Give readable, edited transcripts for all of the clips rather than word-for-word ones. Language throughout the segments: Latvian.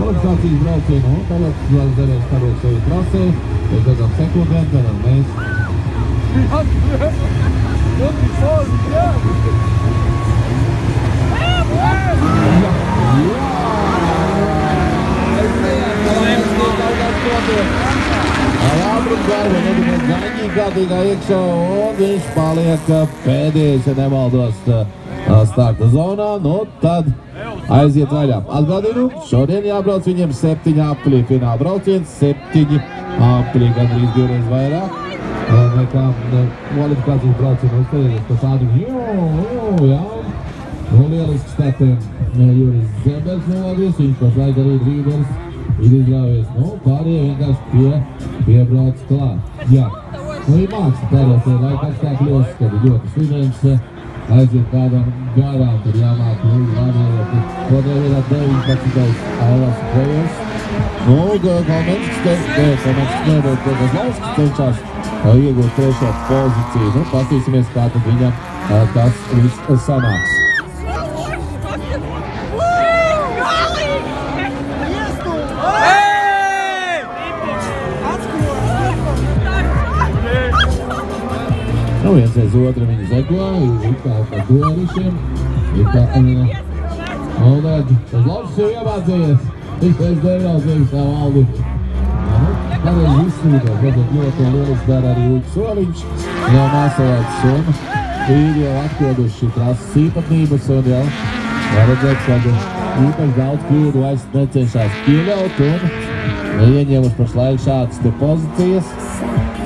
kvalifikācijas braucienu, un tagad zaļais karoks sevi trasē, pēc kādām sekundēm, tad mēs... Ar ātrumu darbu nedabūs Gaņģī kārtīgā iekšā, un viņš paliek pēdējais, ja nemaldos, starta zonā, nu tad aiziet vaļā. Atgādinu, šodien jābrauc viņiem 7 apli fināla brauciens, 7 apli, gandrīz 2 reizes vairāk nekā kvalifikācijas braucienu uzstādījums. Tas ātrumu, jā, nu lieliski startiem Juris Zembers novadies, viņš pašlaik arī līderis ir izrāvies, nu pārējie vienkārši piebrauc klāt. Jā, nu ir māksla tādos laika apstākļos, kad ir ļoti svidens, aiziet kādam garām, tur jāmāk līdzi vārnējot. Otrajā vietā 19. Ailas Krejers. Nu, Kalmenskis cenšas iegūt 3. pozīciju. Nu, pastīsimies, kā tad viņam tas viss sanāks. Nu, viens aiz otru viņi zeko, ir kā duelišiem, ir kā... Un tas labs jau iemācījies, viņš pēc devraudzības tā valdi. Pareiz izslīdot, redzot ļoti lieliski dara arī Uģis Soliņš, jau Māsalēts un ir jau atkoduši trases īpatnības un jau redzēt, ka īpaši daudz kļūdu vairs necenšās pieļaut un ieņēmuši pašlaik šādas te pozīcijas.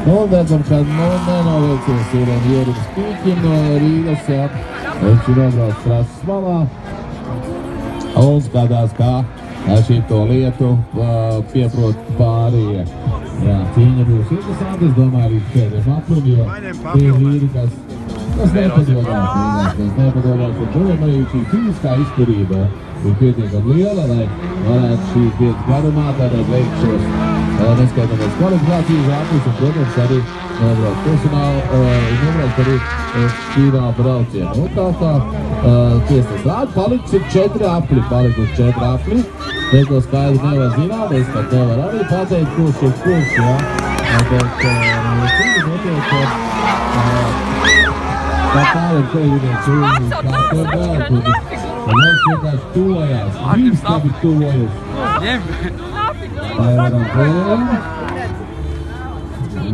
Un redzam, ka nenoveicies ir Jurim Spīķim no Rīgas, jā. Viņš ir nobrauc trases malā un skatās, kā šito lietu pieprot pārējie. Jā, cīņa būs interesanti, es domāju, līdz pēdējiem aplim, jo tie vīri, kas nepadomās, un šodien arī šī fiziskā izturība ir pietiekami liela, lai varētu šīs dienas garumā tādā veikt šos neskaitāmies kvalifikācijas aplis un, protams, arī nobraukt personālu, nobraukt arī fināla braucienu. Un tā tiesnes rāda, palikusi 4 apli, palikusi 4 apli. Neko skaidri nevar zināt, es pat nevar arī pateikt, kurš ir kurš, jā. Bet cīņa notiek, kā tālāk teivinieks un kā to vēl, un mēs vienkārši tuvojās, viņš tevi tuvojas. Varam pēļiem.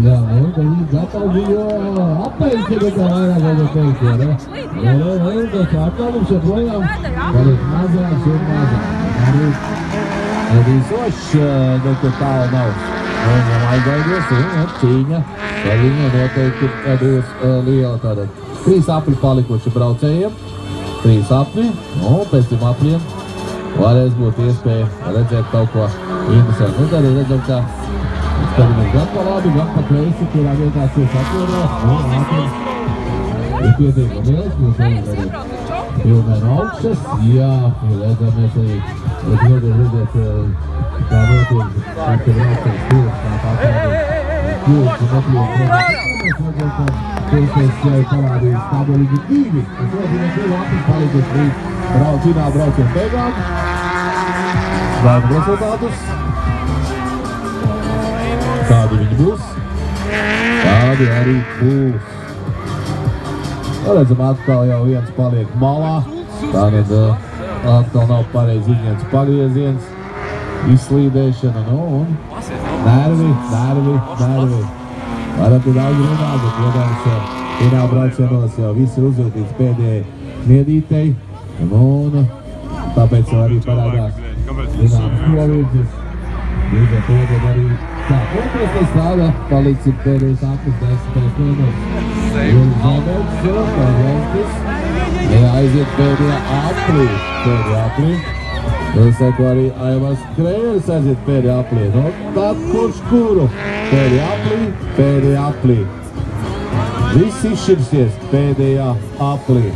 Jā, nu, tad viņi gatavi jo apēļķi nekā vairāk vēl teikt, ja, ne? Jā, tas attālums joprojām paliek mazāks un mazāks. Arī sošs nekur tālu nav. Viņam aizgaidies un cīņa, vai viņa noteikti būs liela tāda. 3 apli palikuši braucējiem, 3 apli, un pēc tiem apliem varēs būt iespēja redzēt kaut ko interesantu. Nu, tad redzam, ka skatāmies gan pa labi, gan pa kreisi, kurā vietā cieši atvorās, un ātri ir pietiekami liels, mums arī pilnēn augšas, jā, redzamies arī, redzēt, kā notiek, ka braucējs stūrs, kā pārkārdīt, kļūst un nepļūst, Tiesnes jau parādījis tabeliņu 2, tas nozīmē, ka apli palikuši līdz fināla braucienu beigām. Gaidām rezultātus. Kādi viņi būs? Kādi arī būs. Redzam, atkal jau viens paliek malā. Tātad atkal nav pareizi izņemts pagrieziens, izslīdēšana, nu un nervi. Varam te daudz runāt, bet, protams, fināla braucienos jau viss ir uzviltīts pēdējai miedītei, un tāpēc jau arī parādās zināmas novirdzes. Līdz ar to tad arī tā, otrais strādā, paliksim pēdējais aplis 10 minūtes. Juris Zembers, Kalmenskis, aiziet pēdējā apli. Seko arī Aivars Krejers aiziet pēdējā aplī. Nu, tad kurš kuru? Pēdējā aplī. Viss izšķirsies pēdējā aplī.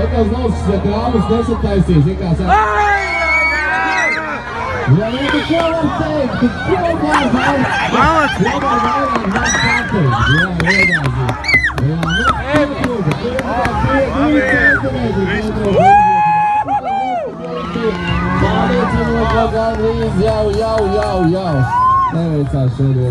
Otās valsts, ja krāvis nesataisīs, vienkār saka... Ja nu, tu ko var teikt? Tu ko var teikt? Jā, Jau. Neveicās šodien.